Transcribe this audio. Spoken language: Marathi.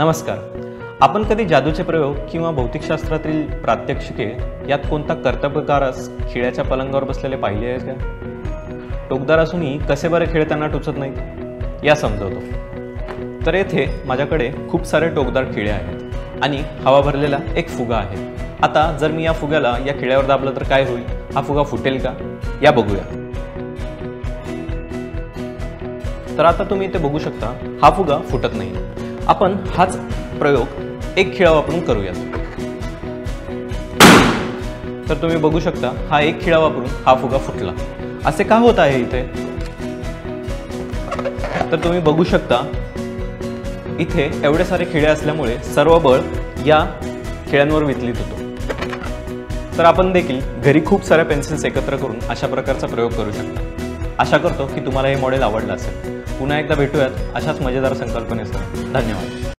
नमस्कार. आपण कधी जादूचे प्रयोग किंवा भौतिकशास्त्रातील प्रात्यक्षिके यात कोणता कर्तबगारच खिळ्याच्या पलंगावर बसलेले पाहिले आहेत का? टोकदार असूनही कसे बरे खेळताना टोचत नाहीत या समजवतो. तर येथे माझ्याकडे खूप सारे टोकदार खिळे आहेत आणि हवा भरलेला एक फुगा आहे. आता जर मी या फुग्याला या खिळ्यावर दाबलं तर काय होईल? हा फुगा फुटेल का? या बघूया. तर आता तुम्ही इथे बघू शकता, हा फुगा फुटत नाही. आपण हाच प्रयोग एक खिळा वापरून करूयात. तर तुम्ही बघू शकता, हा एक खिळा वापरून हा फुगा फुटला. असे का होत आहे इथे? तर तुम्ही बघू शकता, इथे एवढे सारे खिळे असल्यामुळे सर्व बळ या खिळ्यांवर वितलित होतो. तर आपण देखील घरी खूप साऱ्या पेन्सिल्स एकत्र करून अशा प्रकारचा प्रयोग करू शकता. आशा करतो की तुम्हाला हे मॉडेल आवडलं असेल. पुन्हा एकदा भेटूयात अशाच मजेदार संकल्पनेसह. धन्यवाद.